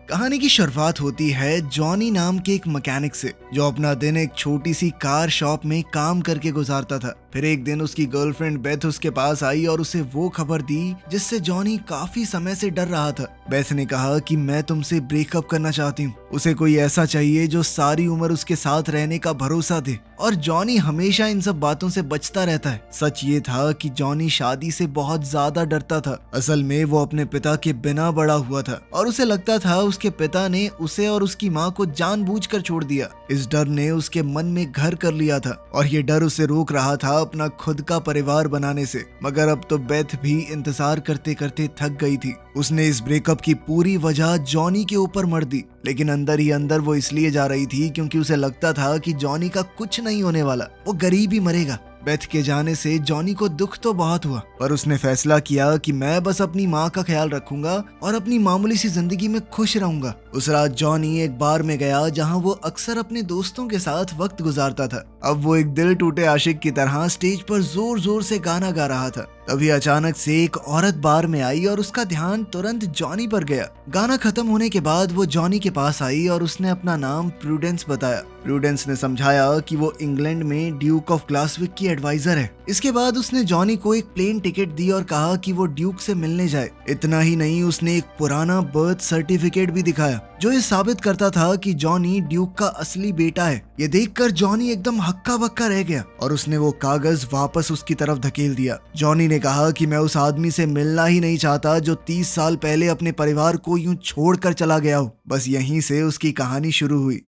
कहानी की शुरुआत होती है जॉनी नाम के एक मैकेनिक से, जो अपना दिन एक छोटी सी कार शॉप में काम करके गुजारता था। फिर एक दिन उसकी गर्लफ्रेंड बेथ उसके पास आई और उसे वो खबर दी जिससे जॉनी काफी समय से डर रहा था। बेथ ने कहा कि मैं तुमसे ब्रेकअप करना चाहती हूँ। उसे कोई ऐसा चाहिए जो सारी उम्र उसके साथ रहने का भरोसा दे। और जॉनी हमेशा इन सब बातों से बचता रहता है। सच ये था कि जॉनी शादी से बहुत ज्यादा डरता था। असल में वो अपने पिता के बिना बड़ा हुआ था और उसे लगता था उसके पिता ने उसे और उसकी माँ को जानबूझकर छोड़ दिया। इस डर ने उसके मन में घर कर लिया था और ये डर उसे रोक रहा था अपना खुद का परिवार बनाने से। मगर अब तो बेथ भी इंतजार करते करते थक गई थी। उसने इस ब्रेकअप की पूरी वजह जॉनी के ऊपर मर दी, लेकिन अंदर ही अंदर वो इसलिए जा रही थी क्योंकि उसे लगता था कि जॉनी का कुछ नहीं होने वाला, वो गरीब ही मरेगा। बेथ के जाने से जॉनी को दुख तो बहुत हुआ, पर उसने फैसला किया कि मैं बस अपनी माँ का ख्याल रखूंगा और अपनी मामूली सी जिंदगी में खुश रहूंगा। उस रात जॉनी एक बार में गया जहाँ वो अक्सर अपने दोस्तों के साथ वक्त गुजारता था। अब वो एक दिल टूटे आशिक की तरह स्टेज पर जोर जोर से गाना गा रहा था। तभी अचानक से एक औरत बार में आई और उसका ध्यान तुरंत जॉनी पर गया। गाना खत्म होने के बाद वो जॉनी के पास आई और उसने अपना नाम प्रूडेंस बताया। प्रूडेंस ने समझाया कि वो इंग्लैंड में ड्यूक ऑफ ग्लासविक की एडवाइजर है। इसके बाद उसने जॉनी को एक प्लेन टिकट दी और कहा कि वो ड्यूक से मिलने जाए। इतना ही नहीं, उसने एक पुराना बर्थ सर्टिफिकेट भी दिखाया जो ये साबित करता था कि जॉनी ड्यूक का असली बेटा है। ये देखकर जॉनी एकदम हक्का बक्का रह गया और उसने वो कागज वापस उसकी तरफ धकेल दिया। जॉनी ने कहा कि मैं उस आदमी से मिलना ही नहीं चाहता जो 30 साल पहले अपने परिवार को यूं छोड़कर चला गया हो। बस यहीं से उसकी कहानी शुरू हुई।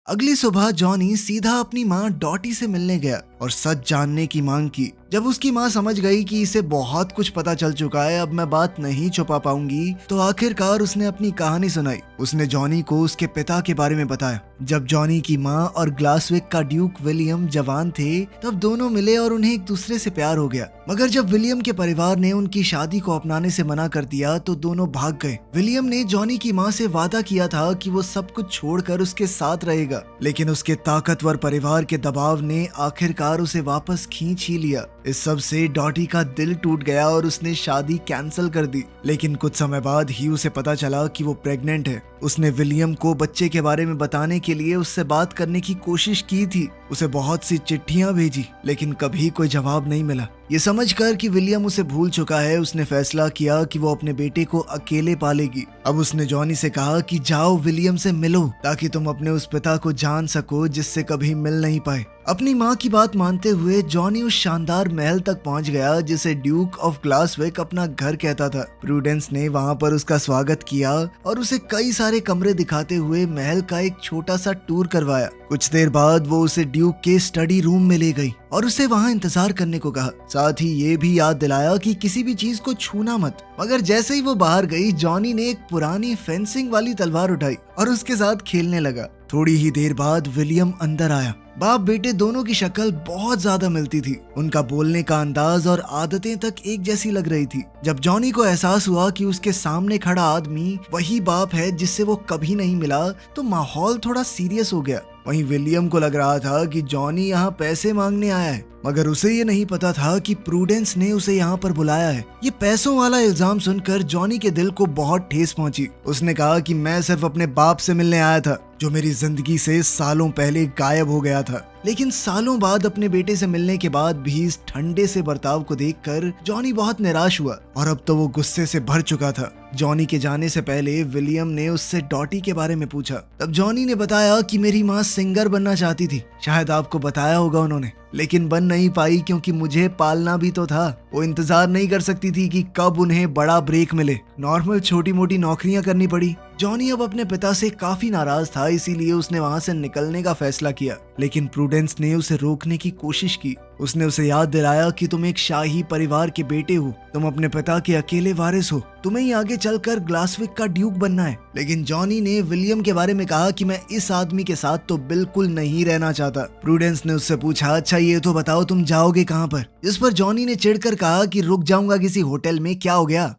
अगली सुबह जॉनी सीधा अपनी माँ डॉटी से मिलने गया और सच जानने की मांग की। जब उसकी माँ समझ गई कि इसे बहुत कुछ पता चल चुका है, अब मैं बात नहीं छुपा पाऊंगी, तो आखिरकार उसने अपनी कहानी सुनाई। उसने जॉनी को उसके पिता के बारे में बताया। जब जॉनी की माँ और ग्लासविक का ड्यूक विलियम जवान थे, तब दोनों मिले और उन्हें एक दूसरे से प्यार हो गया। मगर जब विलियम के परिवार ने उनकी शादी को अपनाने से मना कर दिया तो दोनों भाग गए। विलियम ने जॉनी की माँ से वादा किया था कि वो सब कुछ छोड़कर उसके साथ रहेगा, लेकिन उसके ताकतवर परिवार के दबाव ने आखिरकार उसे वापस खींच ही लिया। इस सब से डॉटी का दिल टूट गया और उसने शादी कैंसिल कर दी। लेकिन कुछ समय बाद ही उसे पता चला कि वो प्रेग्नेंट है। उसने विलियम को बच्चे के बारे में बताने के लिए उससे बात करने की कोशिश की थी। उसे बहुत सी चिट्ठियां भेजी, लेकिन कभी कोई जवाब नहीं मिला। ये समझकर कि विलियम उसे भूल चुका है, उसने फैसला किया कि वो अपने बेटे को अकेले पालेगी। अब उसने जॉनी से कहा कि जाओ विलियम से मिलो, ताकि तुम अपने उस पिता को जान सको जिससे कभी मिल नहीं पाए। अपनी माँ की बात मानते हुए जॉनी उस शानदार महल तक पहुँच गया जिसे ड्यूक ऑफ ग्लासविक अपना घर कहता था। प्रूडेंस ने वहाँ पर उसका स्वागत किया और उसे कई सारे कमरे दिखाते हुए महल का एक छोटा सा टूर करवाया। कुछ देर बाद वो उसे ड्यूक के स्टडी रूम में ले गई और उसे वहाँ इंतजार करने को कहा। साथ ही ये भी याद दिलाया कि किसी भी चीज को छूना मत। मगर जैसे ही वो बाहर गई, जॉनी ने एक पुरानी फेंसिंग वाली तलवार उठाई और उसके साथ खेलने लगा। थोड़ी ही देर बाद विलियम अंदर आया। बाप बेटे दोनों की शक्ल बहुत ज्यादा मिलती थी। उनका बोलने का अंदाज और आदतें तक एक जैसी लग रही थी। जब जॉनी को एहसास हुआ कि उसके सामने खड़ा आदमी वही बाप है जिससे वो कभी नहीं मिला, तो माहौल थोड़ा सीरियस हो गया। वहीं विलियम को लग रहा था कि जॉनी यहाँ पैसे मांगने आया है, मगर उसे ये नहीं पता था कि प्रूडेंस ने उसे यहाँ पर बुलाया है। ये पैसों वाला इल्जाम सुनकर जॉनी के दिल को बहुत ठेस पहुंची। उसने कहा कि मैं सिर्फ अपने बाप से मिलने आया था, जो मेरी जिंदगी से सालों पहले गायब हो गया था। लेकिन सालों बाद अपने बेटे से मिलने के बाद भी इस ठंडे से बर्ताव को देखकर जॉनी बहुत निराश हुआ और अब तो वो गुस्से से भर चुका था। जॉनी के जाने से पहले विलियम ने उससे डॉटी के बारे में पूछा। तब जॉनी ने बताया कि मेरी माँ सिंगर बनना चाहती थी, शायद आपको बताया होगा उन्होंने, लेकिन बन नहीं पाई क्योंकि मुझे पालना भी तो था। वो इंतजार नहीं कर सकती थी कि कब उन्हें बड़ा ब्रेक मिले। नॉर्मल छोटी मोटी नौकरियां करनी पड़ी। जॉनी अब अपने पिता से काफी नाराज था, इसीलिए उसने वहां से निकलने का फैसला किया। लेकिन प्रूडेंस ने उसे रोकने की कोशिश की। उसने उसे याद दिलाया कि तुम एक शाही परिवार के बेटे हो, तुम अपने पिता के अकेले वारिस हो, तुम्हें ही आगे चलकर ग्लासविक का ड्यूक बनना है। लेकिन जॉनी ने विलियम के बारे में कहा कि मैं इस आदमी के साथ तो बिल्कुल नहीं रहना चाहता। प्रूडेंस ने उससे पूछा, अच्छा ये तो बताओ तुम जाओगे कहाँ पर? जिस पर जॉनी ने चिढ़कर कहा कि रुक जाऊंगा किसी होटल में, क्या हो गया?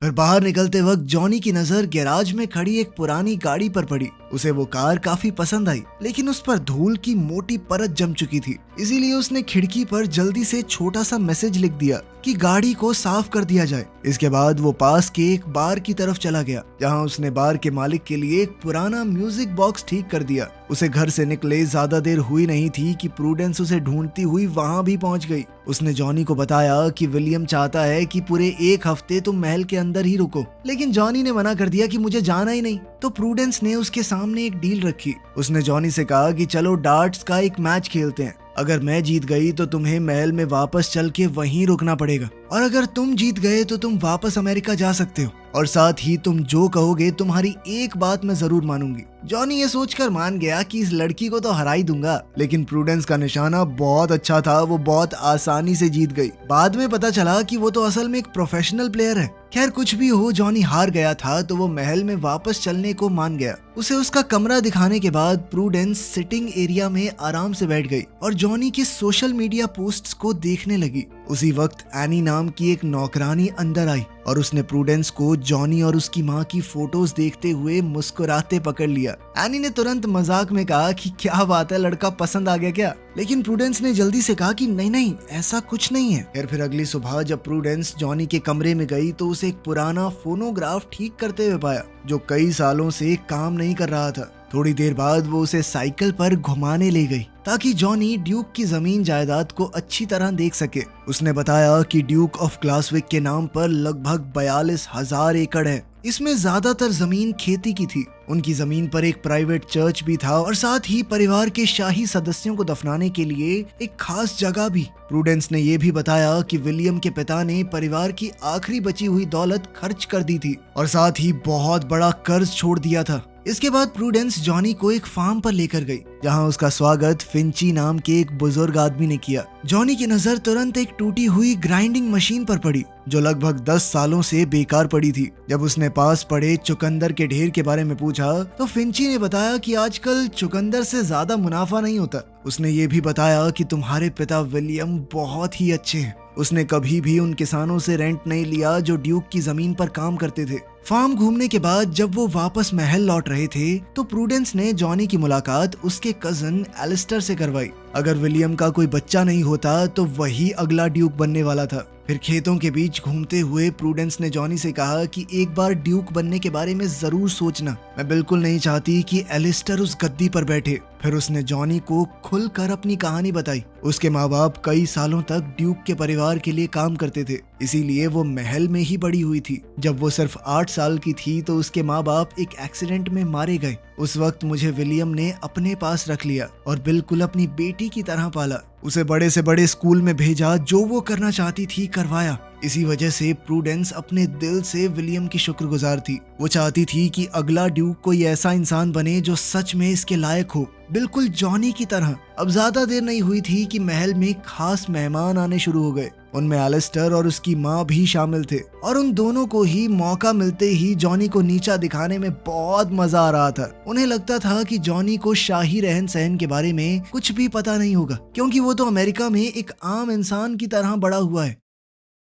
फिर बाहर निकलते वक्त जॉनी की नजर गैराज में खड़ी एक पुरानी गाड़ी पर पड़ी। उसे वो कार काफी पसंद आई, लेकिन उस पर धूल की मोटी परत जम चुकी थी। इसीलिए उसने खिड़की पर जल्दी से छोटा सा मैसेज लिख दिया कि गाड़ी को साफ कर दिया जाए। इसके बाद वो पास के एक बार की तरफ चला गया, जहाँ उसने बार के मालिक के लिए एक पुराना म्यूजिक बॉक्स ठीक कर दिया। उसे घर से निकले ज्यादा देर हुई नहीं थी कि प्रूडेंस उसे ढूंढती हुई वहाँ भी पहुँच गई। उसने जॉनी को बताया कि विलियम चाहता है कि पूरे एक हफ्ते तुम महल के अंदर ही रुको, लेकिन जॉनी ने मना कर दिया कि मुझे जाना ही नहीं। तो प्रूडेंस ने उसके सामने एक डील रखी। उसने जॉनी से कहा कि चलो डार्ट्स का एक मैच खेलते हैं। अगर मैं जीत गई तो तुम्हें महल में वापस चल के वहीं रुकना पड़ेगा, और अगर तुम जीत गए तो तुम वापस अमेरिका जा सकते हो, और साथ ही तुम जो कहोगे तुम्हारी एक बात मैं जरूर मानूंगी। जॉनी ये सोचकर मान गया कि इस लड़की को तो हरा ही दूंगा, लेकिन प्रूडेंस का निशाना बहुत अच्छा था। वो बहुत आसानी से जीत गई। बाद में पता चला कि वो तो असल में एक प्रोफेशनल प्लेयर है। खैर कुछ भी हो, जॉनी हार गया था तो वो महल में वापस चलने को मान गया। उसे उसका कमरा दिखाने के बाद प्रूडेंस सिटिंग एरिया में आराम से बैठ गई और जॉनी के सोशल मीडिया पोस्ट्स को देखने लगी। उसी वक्त एनी नाम की एक नौकरानी अंदर आई और उसने प्रूडेंस को जॉनी और उसकी माँ की फोटोज देखते हुए मुस्कुराते पकड़ लिया। एनी ने तुरंत मजाक में कहा कि क्या बात है, लड़का पसंद आ गया क्या? लेकिन प्रूडेंस ने जल्दी से कहा कि नहीं ऐसा कुछ नहीं है। फिर अगली सुबह जब प्रूडेंस जॉनी के कमरे में गई तो उसे एक पुराना फोनोग्राफ ठीक करते हुए पाया जो कई सालों से काम नहीं कर रहा था। थोड़ी देर बाद वो उसे साइकिल पर घुमाने ले गई ताकि जॉनी ड्यूक की जमीन जायदाद को अच्छी तरह देख सके। उसने बताया कि ड्यूक ऑफ ग्लासविक के नाम पर लगभग 42,000 एकड़ है। इसमें ज्यादातर जमीन खेती की थी। उनकी जमीन पर एक प्राइवेट चर्च भी था और साथ ही परिवार के शाही सदस्यों को दफनाने के लिए एक खास जगह भी। प्रूडेंस ने यह भी बताया कि विलियम के पिता ने परिवार की आखिरी बची हुई दौलत खर्च कर दी थी और साथ ही बहुत बड़ा कर्ज छोड़ दिया था। इसके बाद प्रूडेंस जॉनी को एक फार्म पर लेकर गई जहां उसका स्वागत फिंची नाम के एक बुजुर्ग आदमी ने किया। जॉनी की नजर तुरंत एक टूटी हुई ग्राइंडिंग मशीन पर पड़ी जो लगभग 10 सालों से बेकार पड़ी थी। जब उसने पास पड़े चुकंदर के ढेर के बारे में पूछा तो फिंची ने बताया कि आजकल चुकंदर से ज्यादा मुनाफा नहीं होता। उसने ये भी बताया कि तुम्हारे पिता विलियम बहुत ही अच्छे हैं। उसने कभी भी उन किसानों से रेंट नहीं लिया जो ड्यूक की जमीन पर काम करते थे। फार्म घूमने के बाद जब वो वापस महल लौट रहे थे तो प्रूडेंस ने जॉनी की मुलाकात उसके कजन एलिस्टर से करवाई। अगर विलियम का कोई बच्चा नहीं होता तो वही अगला ड्यूक बनने वाला था। फिर खेतों के बीच घूमते हुए प्रूडेंस ने जॉनी से कहा कि एक बार ड्यूक बनने के बारे में जरूर सोचना। मैं बिल्कुल नहीं चाहती कि एलिस्टर उस गद्दी पर बैठे। फिर उसने जॉनी को खुलकर अपनी कहानी बताई। उसके माँ बाप कई सालों तक ड्यूक के परिवार के लिए काम करते थे, इसीलिए वो महल में ही बड़ी हुई थी। जब वो सिर्फ 8 साल की थी तो उसके माँ बाप एक एक्सीडेंट में मारे गए। उस वक्त मुझे विलियम ने अपने पास रख लिया और बिल्कुल अपनी बेटी की तरह पाला। उसे बड़े से बड़े स्कूल में भेजा, जो वो करना चाहती थी करवाया। इसी वजह से प्रूडेंस अपने दिल से विलियम की शुक्रगुजार थी। वो चाहती थी कि अगला ड्यूक कोई ऐसा इंसान बने जो सच में इसके लायक हो, बिल्कुल जॉनी की तरह। अब ज्यादा देर नहीं हुई थी कि महल में खास मेहमान आने शुरू हो गए। उनमें एलिस्टर और उसकी माँ भी शामिल थे और उन दोनों को ही मौका मिलते ही जॉनी को नीचा दिखाने में बहुत मजा आ रहा था। उन्हें लगता था कि जॉनी को शाही रहन सहन के बारे में कुछ भी पता नहीं होगा, क्योंकि वो तो अमेरिका में एक आम इंसान की तरह बड़ा हुआ है।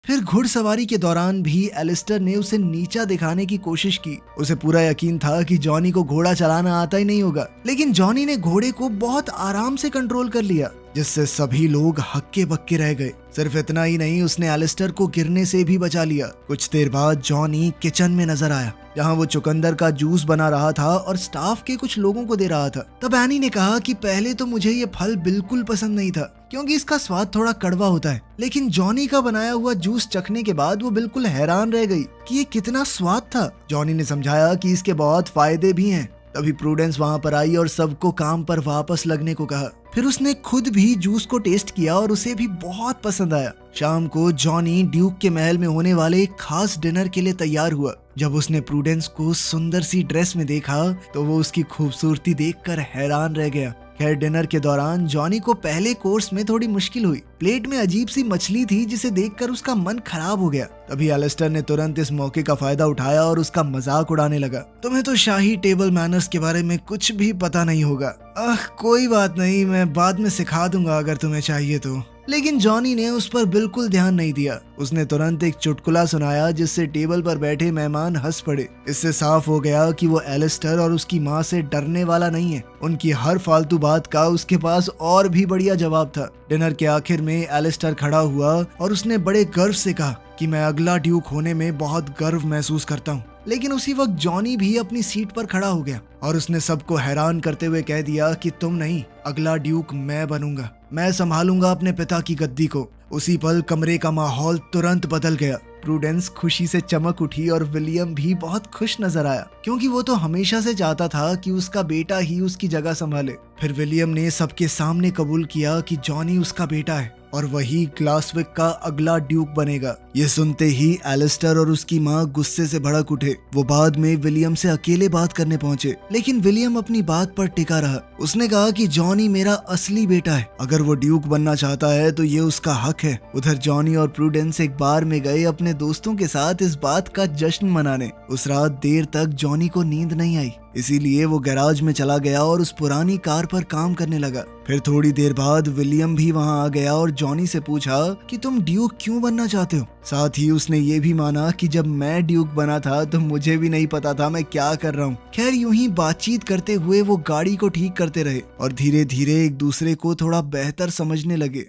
फिर घुड़सवारी के दौरान भी एलिस्टर ने उसे नीचा दिखाने की कोशिश की। उसे पूरा यकीन था कि जॉनी को घोड़ा चलाना आता ही नहीं होगा, लेकिन जॉनी ने घोड़े को बहुत आराम से कंट्रोल कर लिया, जिससे सभी लोग हक्के बक्के रह गए। सिर्फ इतना ही नहीं, उसने एलिस्टर को गिरने से भी बचा लिया। कुछ देर बाद जॉनी किचन में नजर आया, जहां वो चुकंदर का जूस बना रहा था और स्टाफ के कुछ लोगों को दे रहा था। तब एनी ने कहा कि पहले तो मुझे ये फल बिल्कुल पसंद नहीं था, क्योंकि इसका स्वाद थोड़ा कड़वा होता है, लेकिन जॉनी का बनाया हुआ जूस चखने के बाद वो बिल्कुल हैरान रह गई कि ये कितना स्वाद था। जॉनी ने समझाया कि इसके बहुत फायदे भी हैं। तभी प्रूडेंस वहां पर आई और सबको काम पर वापस लगने को कहा। फिर उसने खुद भी जूस को टेस्ट किया और उसे भी बहुत पसंद आया। शाम को जॉनी ड्यूक के महल में होने वाले एक खास डिनर के लिए तैयार हुआ। जब उसने प्रूडेंस को सुंदर सी ड्रेस में देखा तो वो उसकी खूबसूरती देखकर हैरान रह गया। खैर डिनर के दौरान जॉनी को पहले कोर्स में थोड़ी मुश्किल हुई। प्लेट में अजीब सी मछली थी जिसे देखकर उसका मन खराब हो गया। तभी एलिस्टर ने तुरंत इस मौके का फायदा उठाया और उसका मजाक उड़ाने लगा। तुम्हें तो शाही टेबल मैनर्स के बारे में कुछ भी पता नहीं होगा। कोई बात नहीं, मैं बाद में सिखा दूंगा अगर तुम्हें चाहिए तो। लेकिन जॉनी ने उस पर बिल्कुल ध्यान नहीं दिया। उसने तुरंत एक चुटकुला सुनाया जिससे टेबल पर बैठे मेहमान हंस पड़े। इससे साफ हो गया कि वो एलिस्टर और उसकी माँ से डरने वाला नहीं है। उनकी हर फालतू बात का उसके पास और भी बढ़िया जवाब था। डिनर के आखिर में एलिस्टर खड़ा हुआ और उसने बड़े गर्व से कहा कि मैं अगला ड्यूक होने में बहुत गर्व महसूस करता हूँ। लेकिन उसी वक्त जॉनी भी अपनी सीट पर खड़ा हो गया और उसने सबको हैरान करते हुए कह दिया कि तुम नहीं, अगला ड्यूक मैं बनूंगा, मैं संभालूंगा अपने पिता की गद्दी को। उसी पल कमरे का माहौल तुरंत बदल गया। प्रूडेंस खुशी से चमक उठी और विलियम भी बहुत खुश नजर आया, क्योंकि वो तो हमेशा से चाहता था कि उसका बेटा ही उसकी जगह संभाले। फिर विलियम ने सबके सामने कबूल किया कि जॉनी उसका बेटा है और वही ग्लासविक का अगला ड्यूक बनेगा। ये सुनते ही एलिस्टर और उसकी माँ गुस्से से भड़क उठे। वो बाद में विलियम से अकेले बात करने पहुंचे, लेकिन विलियम अपनी बात पर टिका रहा। उसने कहा कि जॉनी मेरा असली बेटा है, अगर वो ड्यूक बनना चाहता है तो ये उसका हक है। उधर जॉनी और प्रूडेंस एक बार में गए अपने दोस्तों के साथ इस बात का जश्न मनाने। उस रात देर तक जॉनी को नींद नहीं आई, इसीलिए वो गैराज में चला गया और उस पुरानी कार पर काम करने लगा। फिर थोड़ी देर बाद विलियम भी वहां आ गया और जॉनी से पूछा कि तुम ड्यूक क्यों बनना चाहते हो। साथ ही उसने ये भी माना कि जब मैं ड्यूक बना था तो मुझे भी नहीं पता था मैं क्या कर रहा हूँ। खैर यूं ही बातचीत करते हुए वो गाड़ी को ठीक करते रहे और धीरे धीरे एक दूसरे को थोड़ा बेहतर समझने लगे।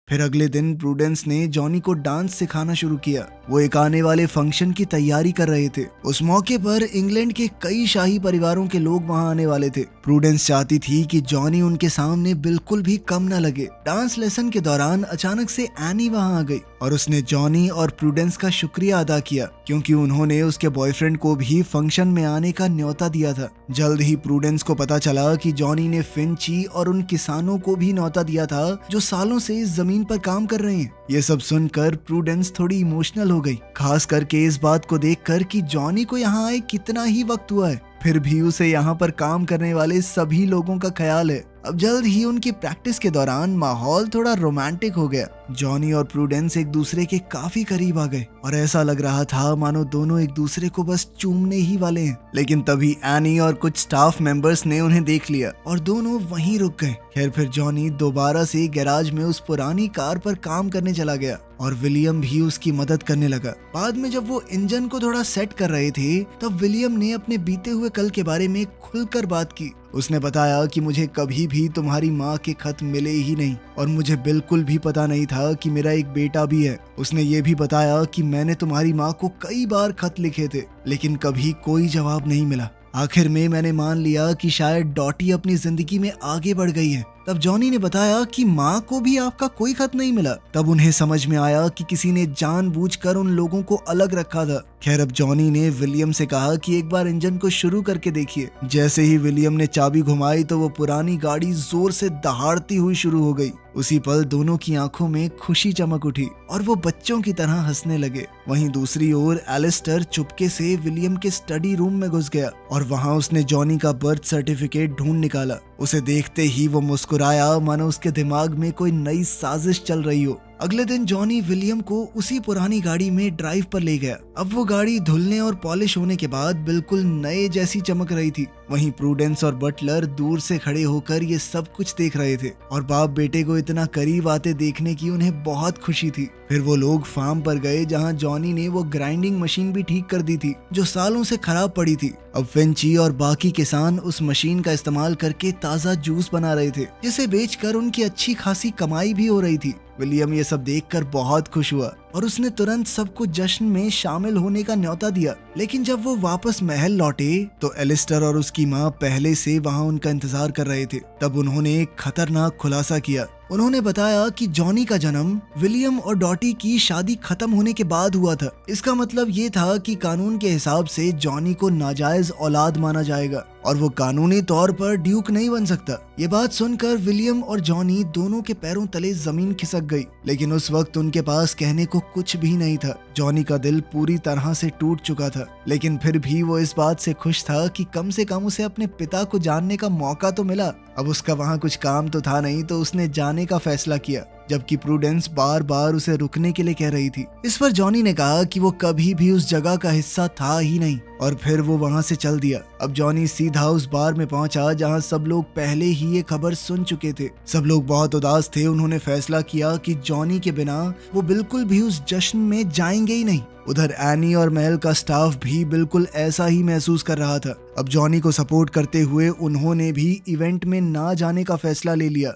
फिर अगले दिन प्रूडेंस ने जॉनी को डांस सिखाना शुरू किया। वो एक आने वाले फंक्शन की तैयारी कर रहे थे। उस मौके पर इंग्लैंड के कई शाही परिवारों के लोग वहां आने वाले थे। प्रूडेंस चाहती थी कि जॉनी उनके सामने बिल्कुल भी कम न लगे। डांस लेसन के दौरान अचानक से एनी वहां आ गई और उसने जॉनी और प्रूडेंस का शुक्रिया अदा किया, क्योंकि उन्होंने उसके बॉयफ्रेंड को भी फंक्शन में आने का न्योता दिया था। जल्द ही प्रूडेंस को पता चला कि जॉनी ने फिंची और उन किसानों को भी न्योता दिया था जो सालों से इस जमीन पर काम कर रहे हैं। ये सब सुनकर प्रूडेंस थोड़ी इमोशनल हो गई, खास करके इस बात को देखकर कि जॉनी को यहाँ आए कितना ही वक्त हुआ है, फिर भी उसे यहाँ पर काम करने वाले सभी लोगों का ख्याल है। अब जल्द ही उनकी प्रैक्टिस के दौरान माहौल थोड़ा रोमांटिक हो गया। जॉनी और प्रूडेंस एक दूसरे के काफी करीब आ गए और ऐसा लग रहा था मानो दोनों एक दूसरे को बस चूमने ही वाले हैं। लेकिन तभी एनी और कुछ स्टाफ मेंबर्स ने उन्हें देख लिया और दोनों वहीं रुक गए। खैर फिर जॉनी दोबारा से गैराज में उस पुरानी कार पर काम करने चला गया और विलियम भी उसकी मदद करने लगा। बाद में जब वो इंजन को थोड़ा सेट कर रहे थे तब विलियम ने अपने बीते हुए कल के बारे में खुलकर बात की। उसने बताया कि मुझे कभी भी तुम्हारी माँ के खत मिले ही नहीं और मुझे बिल्कुल भी पता नहीं था कि मेरा एक बेटा भी है। उसने ये भी बताया कि मैंने तुम्हारी माँ को कई बार खत लिखे थे लेकिन कभी कोई जवाब नहीं मिला। आखिर में मैंने मान लिया कि शायद डॉटी अपनी जिंदगी में आगे बढ़ गई है। तब जॉनी ने बताया कि माँ को भी आपका कोई खत नहीं मिला। तब उन्हें समझ में आया कि किसी ने जानबूझकर उन लोगों को अलग रखा था। खैर अब जॉनी ने विलियम से कहा कि एक बार इंजन को शुरू करके देखिए। जैसे ही विलियम ने चाबी घुमाई तो वो पुरानी गाड़ी जोर से दहाड़ती हुई शुरू हो गई। उसी पल दोनों की आंखों में खुशी चमक उठी और वो बच्चों की तरह हंसने लगे। वहीं दूसरी ओर एलिस्टर चुपके से विलियम के स्टडी रूम में घुस गया और वहां उसने जॉनी का बर्थ सर्टिफिकेट ढूंढ निकाला। उसे देखते ही वो मुस्कुराया मानो उसके दिमाग में कोई नई साजिश चल रही हो। अगले दिन जॉनी विलियम को उसी पुरानी गाड़ी में ड्राइव पर ले गया। अब वो गाड़ी धुलने और पॉलिश होने के बाद बिल्कुल नए जैसी चमक रही थी। वहीं प्रूडेंस और बटलर दूर से खड़े होकर ये सब कुछ देख रहे थे और बाप बेटे को इतना करीब आते देखने की उन्हें बहुत खुशी थी। फिर वो लोग फार्म पर गए जहां जॉनी ने वो ग्राइंडिंग मशीन भी ठीक कर दी थी जो सालों से खराब पड़ी थी। अब फिंची और बाकी किसान उस मशीन का इस्तेमाल करके ताज़ा जूस बना रहे थे जिसे बेचकर उनकी अच्छी खासी कमाई भी हो रही थी। विलियम ये सब देखकर बहुत खुश हुआ और उसने तुरंत सबको जश्न में शामिल होने का न्योता दिया। लेकिन जब वो वापस महल लौटे तो एलिस्टर और उसकी माँ पहले से वहाँ उनका इंतजार कर रहे थे। तब उन्होंने एक खतरनाक खुलासा किया। उन्होंने बताया कि जॉनी का जन्म विलियम और डॉटी की शादी खत्म होने के बाद हुआ था। इसका मतलब ये था कि कानून के हिसाब से जॉनी को नाजायज औलाद माना जाएगा और वो कानूनी तौर पर ड्यूक नहीं बन सकता। ये बात सुनकर विलियम और जॉनी दोनों के पैरों तले जमीन खिसक गई, लेकिन उस वक्त उनके पास कहने को कुछ भी नहीं था। जॉनी का दिल पूरी तरह से टूट चुका था। लेकिन फिर भी वो इस बात से खुश था कि कम से कम उसे अपने पिता को जानने का मौका तो मिला। अब उसका वहाँ कुछ काम तो था नहीं, तो उसने जाने का फैसला किया, जबकि प्रूडेंस बार बार उसे रुकने के लिए कह रही थी। इस पर जॉनी ने कहा कि वो कभी भी उस जगह का हिस्सा था ही नहीं, और फिर वो वहाँ से चल दिया। अब जॉनी सीधा उस बार में पहुंचा जहाँ सब लोग पहले ही ये खबर सुन चुके थे। सब लोग बहुत उदास थे। उन्होंने फैसला किया कि जॉनी के बिना वो बिल्कुल भी उस जश्न में जाएंगे ही नहीं। उधर एनी और महल का स्टाफ भी बिल्कुल ऐसा ही महसूस कर रहा था। अब जॉनी को सपोर्ट करते हुए उन्होंने भी इवेंट में ना जाने का फैसला ले लिया।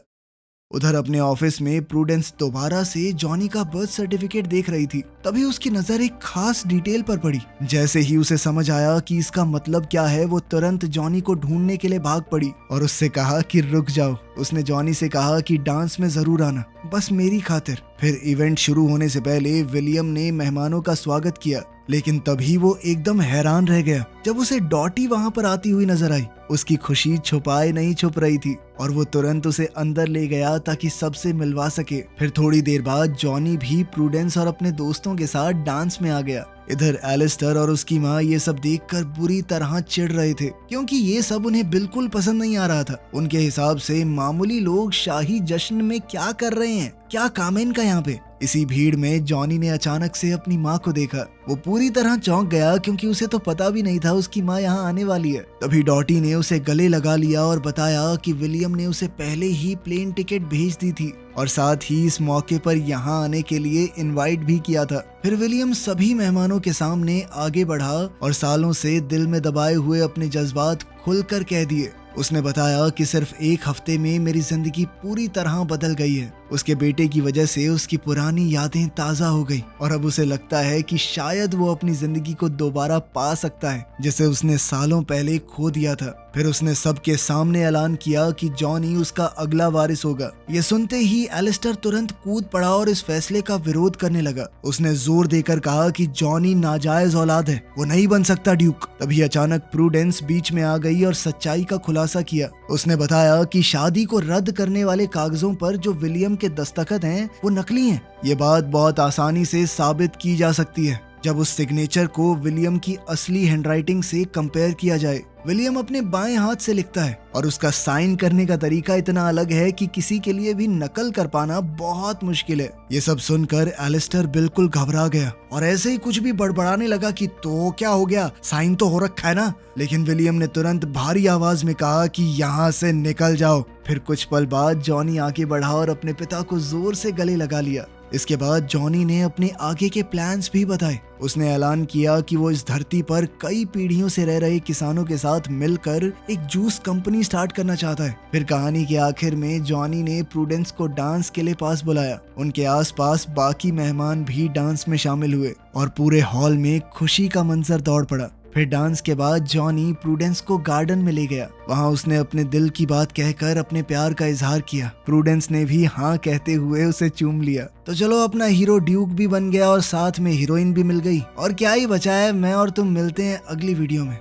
उधर अपने ऑफिस में प्रूडेंस दोबारा से जॉनी का बर्थ सर्टिफिकेट देख रही थी। तभी उसकी नजर एक खास डिटेल पर पड़ी। जैसे ही उसे समझ आया कि इसका मतलब क्या है, वो तुरंत जॉनी को ढूंढने के लिए भाग पड़ी और उससे कहा कि रुक जाओ। उसने जॉनी से कहा कि डांस में जरूर आना, बस मेरी खातिर। फिर इवेंट शुरू होने से पहले विलियम ने मेहमानों का स्वागत किया, लेकिन तभी वो एकदम हैरान रह गया जब उसे डॉटी वहां पर आती हुई नजर आई। उसकी खुशी छुपाए नहीं छुप रही थी और वो तुरंत उसे अंदर ले गया ताकि सबसे मिलवा सके। फिर थोड़ी देर बाद जॉनी भी प्रूडेंस और अपने दोस्तों के साथ डांस में आ गया। इधर एलिस्टर और उसकी माँ ये सब देखकर बुरी तरह चिढ़ रहे थे, क्योंकि ये सब उन्हें बिल्कुल पसंद नहीं आ रहा था। उनके हिसाब से मामूली लोग शाही जश्न में क्या कर रहे हैं, क्या काम है इनका यहाँ पे। इसी भीड़ में जॉनी ने अचानक से अपनी माँ को देखा। वो पूरी तरह चौंक गया, क्योंकि उसे तो पता भी नहीं था उसकी माँ यहाँ आने वाली है। तभी डॉटी ने उसे गले लगा लिया और बताया कि विलियम ने उसे पहले ही प्लेन टिकट भेज दी थी और साथ ही इस मौके पर यहाँ आने के लिए इनवाइट भी किया था। फिर विलियम सभी मेहमानों के सामने आगे बढ़ा और सालों से दिल में दबाए हुए अपने जज्बात खुलकर कह दिए। उसने बताया कि सिर्फ एक हफ्ते में मेरी जिंदगी पूरी तरह बदल गई है। उसके बेटे की वजह से उसकी पुरानी यादें ताजा हो गई और अब उसे लगता है कि शायद वो अपनी जिंदगी को दोबारा पा सकता है, जिसे उसने सालों पहले खो दिया था। फिर उसने सबके सामने ऐलान किया कि जॉनी उसका अगला वारिस होगा। ये सुनते ही एलिस्टर तुरंत कूद पड़ा और इस फैसले का विरोध करने लगा। उसने जोर देकर कहा कि जॉनी नाजायज औलाद है, वो नहीं बन सकता ड्यूक। तभी अचानक प्रूडेंस बीच में आ गई और सच्चाई का खुलासा किया। उसने बताया कि शादी को रद्द करने वाले कागजों पर जो विलियम के दस्तखत हैं वो नकली हैं। ये बात बहुत आसानी से साबित की जा सकती है जब उस सिग्नेचर को विलियम की असली हैंडराइटिंग से कंपेयर किया जाए। विलियम अपने बाएं हाथ से लिखता है और उसका साइन करने का तरीका इतना अलग है कि किसी के लिए भी नकल कर पाना बहुत मुश्किल है। ये सब सुनकर एलिस्टर बिल्कुल घबरा गया और ऐसे ही कुछ भी बड़बड़ाने लगा कि तो क्या हो गया, साइन तो हो रखा है ना। लेकिन विलियम ने तुरंत भारी आवाज में कहा कि यहाँ से निकल जाओ। फिर कुछ पल बाद जॉनी आगे बढ़ा और अपने पिता को जोर से गले लगा लिया। इसके बाद जॉनी ने अपने आगे के प्लान्स भी बताए। उसने ऐलान किया कि वो इस धरती पर कई पीढ़ियों से रह रहे किसानों के साथ मिलकर एक जूस कंपनी स्टार्ट करना चाहता है। फिर कहानी के आखिर में जॉनी ने प्रूडेंस को डांस के लिए पास बुलाया। उनके आसपास बाकी मेहमान भी डांस में शामिल हुए और पूरे हॉल में खुशी का मंजर दौड़ पड़ा। फिर डांस के बाद जॉनी प्रूडेंस को गार्डन में ले गया। वहाँ उसने अपने दिल की बात कहकर अपने प्यार का इजहार किया। प्रूडेंस ने भी हाँ कहते हुए उसे चूम लिया। तो चलो, अपना हीरो ड्यूक भी बन गया और साथ में हीरोइन भी मिल गई। और क्या ही बचा है, मैं और तुम मिलते हैं अगली वीडियो में।